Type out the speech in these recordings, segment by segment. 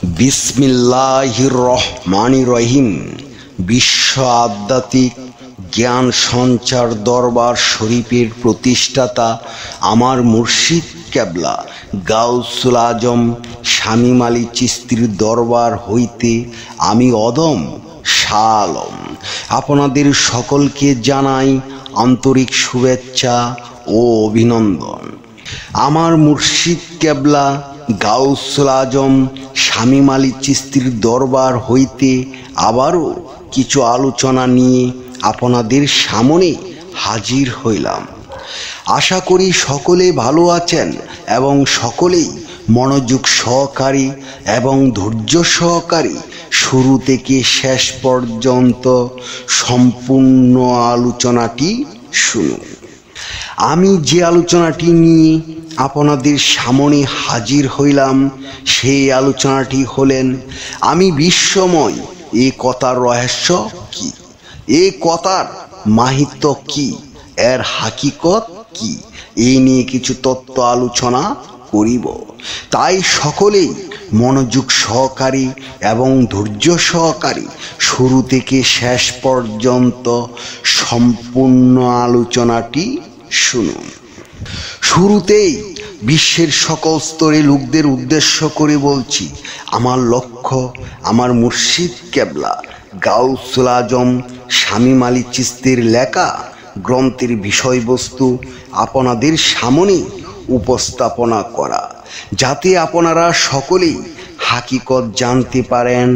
বিসমিল্লাহির রহমানির রহিম। বিশ্ব আধ্যাত্মিক জ্ঞান সঞ্চার দরবার শরীফের প্রতিষ্ঠাতা আমার মুর্শিদ কেবলা গাউসুল আজম শামীম আলী চিশতির দরবার হইতে আমি অদম শাহ আলম আপনাদের সকলকে জানাই আন্তরিক শুভেচ্ছা ও অভিনন্দন। আমার মুর্শিদ কেবলা গাউসুল আজম শামীম আলী চিশতির দরবার হইতে আবারও কিছু আলোচনা নিয়ে আপনাদের সামনে হাজির হইলাম। আশা করি সকলে ভালো আছেন এবং সকলেই মনোযোগ সহকারী এবং ধৈর্য সহকারী শুরু থেকে শেষ পর্যন্ত সম্পূর্ণ আলোচনাটি শুনুন। আমি যে আলোচনাটি নিয়ে আপনাদের সামনে হাজির হইলাম সেই আলোচনাটি হলেন আমি বিশ্বময়। এই কথার রহস্য কি, এই কথার মাহিত্য কি, এর হাকিকত কি, এই নিয়ে কিছু তত্ত্ব আলোচনা করিব। তাই সকলেই মনোযোগ সহকারী এবং ধৈর্য সহকারী শুরু থেকে শেষ পর্যন্ত সম্পূর্ণ আলোচনাটি শুনুন। শুরুতেই বিশ্বের সকল স্তরে লোকদের উদ্দেশ্য করে বলছি, আমার লক্ষ্য আমার মুর্শিদ কেবলা গাউসুল আজম শামীম আলী চিশতির লেখা গ্রন্থের বিষয়বস্তু আপনাদের সামনে উপস্থাপনা করা, যাতে আপনারা সকলেই হাকিকত জানতে পারেন,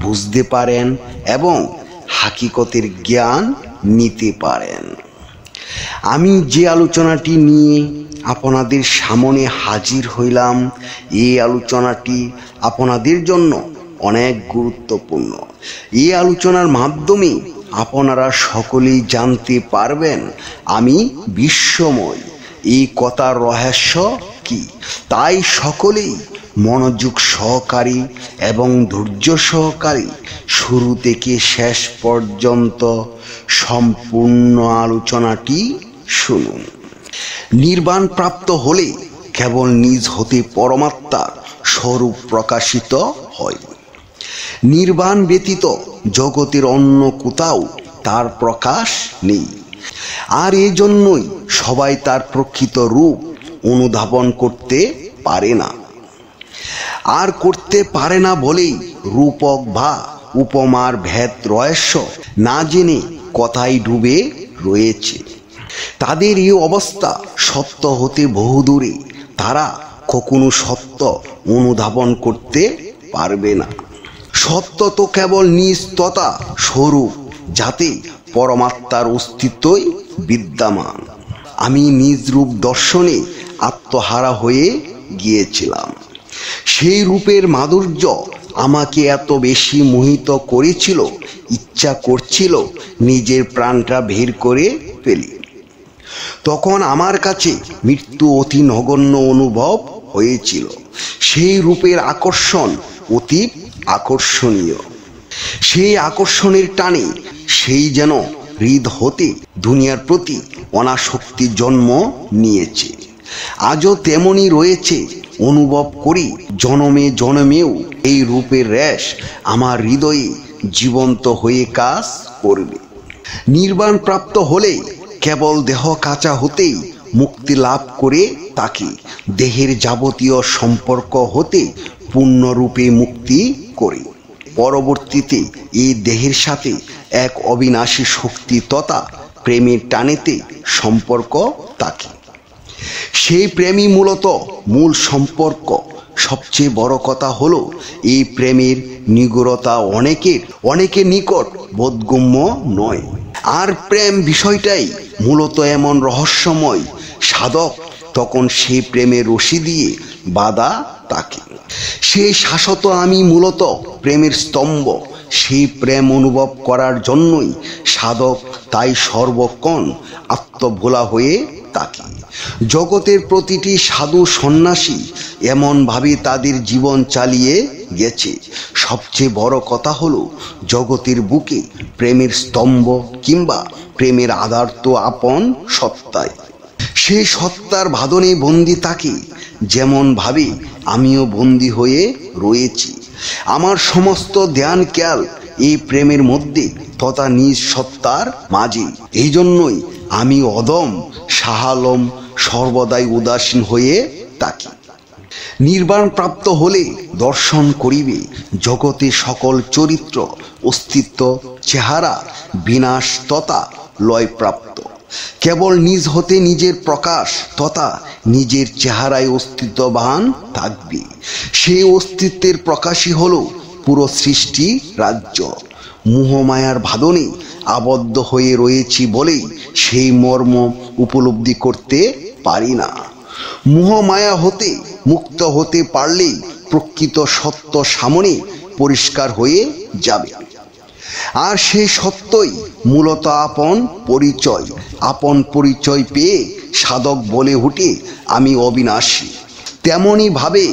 বুঝতে পারেন এবং হাকিকতের জ্ঞান নিতে পারেন। আমি যে আলোচনাটি নিয়ে আপনাদের সামনে হাজির হইলাম, এই আলোচনাটি আপনাদের জন্য অনেক গুরুত্বপূর্ণ। এই আলোচনার মাধ্যমে আপনারা সকলেই জানতে পারবেন আমি বিশ্বময়, এই কথার রহস্য কি। তাই সকলেই মনোযোগ সহকারী এবং ধৈর্য সহকারী শুরু থেকে শেষ পর্যন্ত সম্পূর্ণ আলোচনাটি শুনুন। নির্বাণ প্রাপ্ত হলে কেবল নিজ হতে পরমাত্মার স্বরূপ প্রকাশিত হয়। নির্বাণ ব্যতীত জগতের অন্য কোথাও তার প্রকাশ নেই। আর এই জন্যই সবাই তার প্রকৃত রূপ অনুধাবন করতে পারে না। আর করতে পারে না বলেই রূপক বা উপমার ভেদ রহস্য না জেনে কথাই ডুবে রয়েছে। তাদের এই অবস্থা সত্য হতে বহুদূরে, তারা কখনো সত্য অনুধাবন করতে পারবে না। সত্য তো কেবল নিজ তথা স্বরূপ, যাতে পরমাত্মার অস্তিত্বই বিদ্যমান। আমি নিজ রূপ দর্শনে আত্মহারা হয়ে গিয়েছিলাম। সেই রূপের মাধুর্য আমাকে এত বেশি মোহিত করেছিল, ইচ্ছা করছিল নিজের প্রাণটা বের করে ফেলি। তখন আমার কাছে মৃত্যু অতি নগণ্য অনুভব হয়েছিল। সেই রূপের আকর্ষণ অতি আকর্ষণীয়। সেই আকর্ষণের টানে সেই যেন হৃদ হতে দুনিয়ার প্রতি অনাসক্তি জন্ম নিয়েছে। আজও তেমনই রয়েছে। অনুভব করি জনমে জনমেও এই রূপের রেশ আমার হৃদয়ে জীবন্ত হয়ে কাজ করবে। নির্বাণ প্রাপ্ত হলে কেবল দেহ কাঁচা হতেই মুক্তি লাভ করে তাকে দেহের যাবতীয় সম্পর্ক হতে পূর্ণরূপে মুক্তি করে। পরবর্তীতে এই দেহের সাথে এক অবিনাশী শক্তি তথা প্রেমের টানেতে সম্পর্ক থাকে। সেই প্রেমই মূলত মূল সম্পর্ক। সবচেয়ে বড় কথা হলো এই প্রেমের নিগূঢ়তা অনেকের নিকট বোধগম্য নয়। আর প্রেম বিষয়টাই মূলত এমন রহস্যময়, সাধক তখন সেই প্রেমের রশি দিয়ে বাঁধা থাকে। সেই শাশ্বত আমি মূলত প্রেমের স্তম্ভ। সেই প্রেম অনুভব করার জন্যই সাধক তাই সর্বক্ষণ আত্মভোলা হয়ে থাকে। জগতের প্রতিটি সাধু সন্ন্যাসী এমনভাবে তাদের জীবন চালিয়ে গেছে। সবচেয়ে বড় কথা হলো জগতের বুকে প্রেমের স্তম্ভ কিংবা প্রেমের আধার তো আপন সত্তাই। সেই সত্তার বাঁধনে বন্দি থাকে, যেমন ভাবে আমিও বন্দি হয়ে রয়েছি। আমার সমস্ত ধ্যান জ্ঞান এই প্রেমের মধ্যে তথা নিজ সত্তার মাঝে। এই জন্যই আমি অদম সাহালম সর্বদাই উদাসীন হয়ে থাকি। নির্বাণ প্রাপ্ত হলে দর্শন করিবে জগতে সকল চরিত্র অস্তিত্ব চেহারা বিনাশ তথা লয় প্রাপ্ত। কেবল নিজ হতে নিজের প্রকাশ তথা নিজের চেহারায় অস্তিত্ববান থাকবে। সেই অস্তিত্বের প্রকাশই হলো পুরো সৃষ্টি রাজ্য। মোহমায়ার বাঁধনে আবদ্ধ হয়ে রয়েছি বলেই সেই মর্ম উপলব্ধি করতে পারি না। মোহমায়া হতে মুক্ত হতে পারলেই প্রকৃত সত্য সামনে পরিষ্কার হয়ে যাবে। আর সেই সত্যই মূলত আপন পরিচয়। আপন পরিচয় পেয়ে সাধক বলে উঠে আমি অবিনাশী। তেমনি ভাবে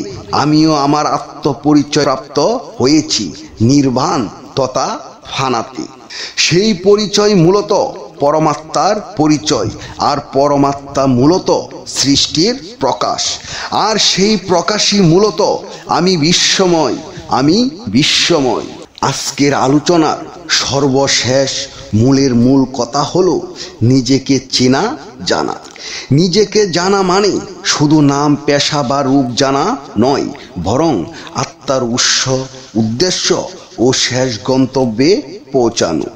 আমিও আমার আত্মপরিচয় প্রাপ্ত হয়েছি নির্বাণ তথা ফানাতে। সেই পরিচয় মূলত পরমাত্মার পরিচয়, আর পরমাত্মা মূলত সৃষ্টির প্রকাশ, আর সেই প্রকাশই মূলত আমি বিশ্বময়। আমি বিশ্বময়। আজকের আলোচনার সর্বশেষ মূল কথা হলো নিজেকে চেনা জানা। নিজেকে জানা মানে শুধু নাম পেশা বা রূপ জানা নয়, বরং আত্মার উৎস উদ্দেশ্য ও শেষ গন্তব্যে পৌঁছানো।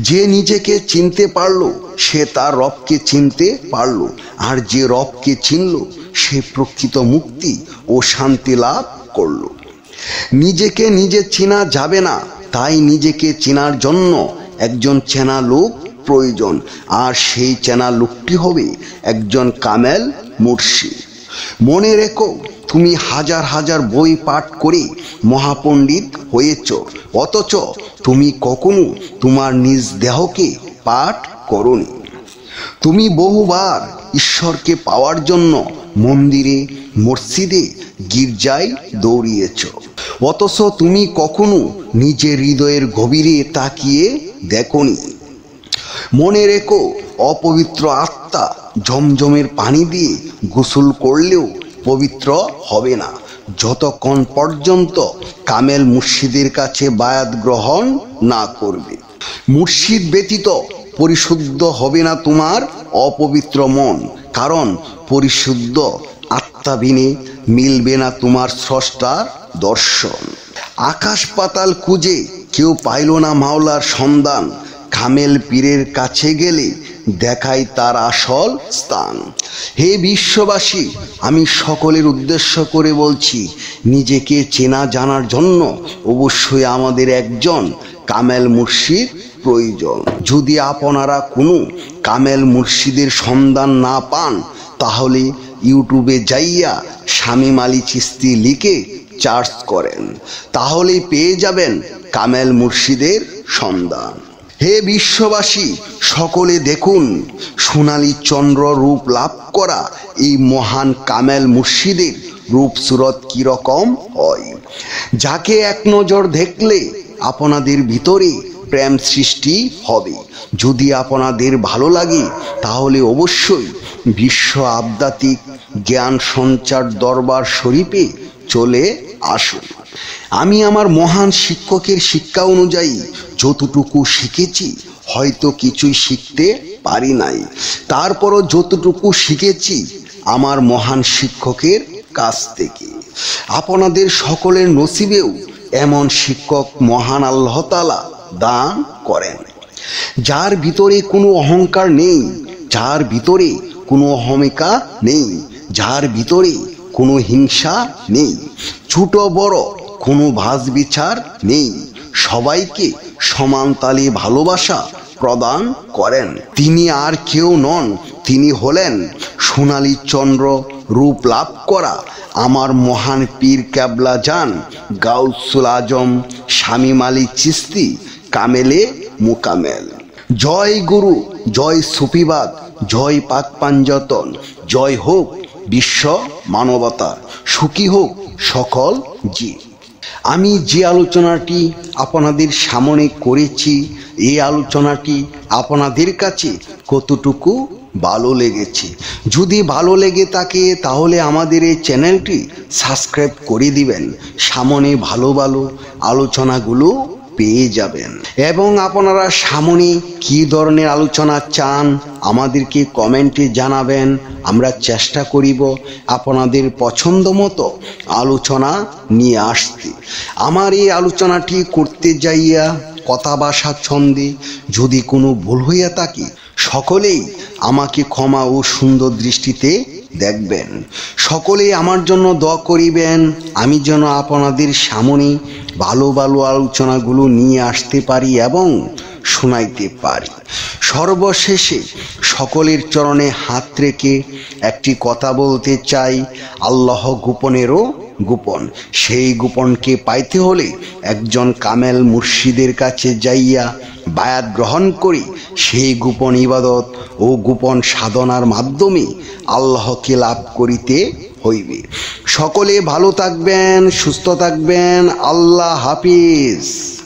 যে নিজেকে চিনতে পারলো সে তার রবকে চিনতে পারলো, আর যে রবকে চিনল সে প্রকৃত মুক্তি ও শান্তি লাভ করলো। নিজেকে নিজে চেনা যাবে না, তাই নিজেকে চেনার জন্য একজন চেনা লোক প্রয়োজন, আর সেই চেনা লোকটি হবে একজন কামেল মুর্শিদ। মনে রেখো, তুমি হাজার হাজার বই পাঠ করে মহাপণ্ডিত হয়েছ, অথচ তুমি কখনো তোমার নিজ দেহকে পাঠ করোনি। তুমি বহুবার ঈশ্বরকে পাওয়ার জন্য মন্দিরে মসজিদে গির্জায় দৌড়িয়েছ, অথচ তুমি কখনো নিজের হৃদয়ের গভীরে তাকিয়ে দেখোনি। মনে রেখো, অপবিত্র আত্মা জমজমের পানি দিয়ে গোসল করলেও পবিত্র হবে না যতক্ষণ পর্যন্ত কামেল মুর্শিদের কাছে বায়াত গ্রহণ না করবে। মুর্শিদ ব্যতীত পরিশুদ্ধ হবে না তোমার অপবিত্র মন, কারণ পরিশুদ্ধ আত্মা বিনে মিলবে না তোমার স্রষ্টার দর্শন। আকাশ পাতাল খুঁজে কেউ পাইল না মাওলার সন্ধান, কামেল পীরের কাছে গেলে দেখাই তার আসল স্থান। হে বিশ্ববাসী, আমি সকলের উদ্দেশ্য করে বলছি, নিজেকে চেনা জানার জন্য অবশ্যই আমাদের একজন কামেল মুর্শিদ প্রয়োজন। যদি আপনারা কোনো কামেল মুর্শিদের সন্ধান না পান, তাহলে ইউটিউবে যাইয়া শামীম আলী চিশতি লিখে সার্চ করেন, তাহলে পেয়ে যাবেন কামেল মুর্শিদের সন্ধান। হে বিশ্ববাসী, সকলে দেখুন সোনালী চন্দ্র রূপ লাভ করা এই মহান কামেল মুর্শিদের রূপ সুরত কিরকম হয়, যাকে এক নজর দেখলে আপনাদের ভিতরে প্রেম সৃষ্টি হবে। যদি আপনাদের ভালো লাগে তাহলে অবশ্যই বিশ্ব আধ্যাত্মিক জ্ঞান সঞ্চার দরবার শরীফে চলে আসুন। আমি আমার মহান শিক্ষকের শিক্ষা অনুযায়ী যতটুকু শিখেছি, হয়তো কিছুই শিখতে পারি নাই, তারপরও যতটুকু শিখেছি আমার মহান শিক্ষকের কাছ থেকে। আপনাদের সকলের নসিবেও এমন শিক্ষক মহান আল্লাহ তাআলা দান করেন, যার ভিতরে কোনো অহংকার নেই, যার ভিতরে কোনো অহমিকা নেই, যার ভিতরে কোনো হিংসা নেই, ছোট বড় কোনো ভাজ বিচার নেই, সবাইকে সমান তালে ভালোবাসা প্রদান করেন। তিনি আর কেউ নন, তিনি হলেন সোনালী চন্দ্র রূপ লাভ করা আমার মহান পীর কেবলা জান গাউসুল আজম শামীম আলী চিশতি কামেলে মুকামেল। জয় গুরু, জয় সুফিবাদ, জয় পাক পাঞ্জতন, জয় হোক বিশ্ব মানবতার, সুখী হোক সকল জীব। আমি যে আলোচনাটি আপনাদের সামনে করেছি, এই আলোচনাটি আপনাদের কাছে কতটুকু ভালো লেগেছে। যদি ভালো লেগে থাকে তাহলে আমাদের এই চ্যানেলটি সাবস্ক্রাইব করে দিবেন। সামনে ভালো ভালো আলোচনাগুলো পেয়ে যাবেন। এবং আপনারা সামনে কী ধরনের আলোচনা চান আমাদেরকে কমেন্টে জানাবেন। আমরা চেষ্টা করিব আপনাদের পছন্দ মতো আলোচনা নিয়ে আসতে। আমার এই আলোচনাটি করতে যাইয়া কথা ভাষা ছন্দে যদি কোনো ভুল হইয়া থাকে সকলেই আমাকে ক্ষমা ও সুন্দর দৃষ্টিতে দেখবেন। সকলেই আমার জন্য দোয়া করিবেন, আমি যেন আপনাদের সামনে ভালো ভালো আলোচনাগুলো নিয়ে আসতে পারি এবং শোনাইতে পারি। সর্বশেষে সকলের চরণে হাত রেখে একটি কথা বলতে চাই, আল্লাহ গোপনেরও গোপন। সেই গোপনকে পাইতে হলে একজন কামেল মুর্শিদের কাছে যাইয়া বায়াত গ্রহণ করি। সেই গোপন ইবাদত ও গোপন সাধনার মাধ্যমে আল্লাহকে লাভ করিতে হইবে। সকলে ভালো থাকবেন, সুস্থ থাকবেন। আল্লাহ হাফিজ।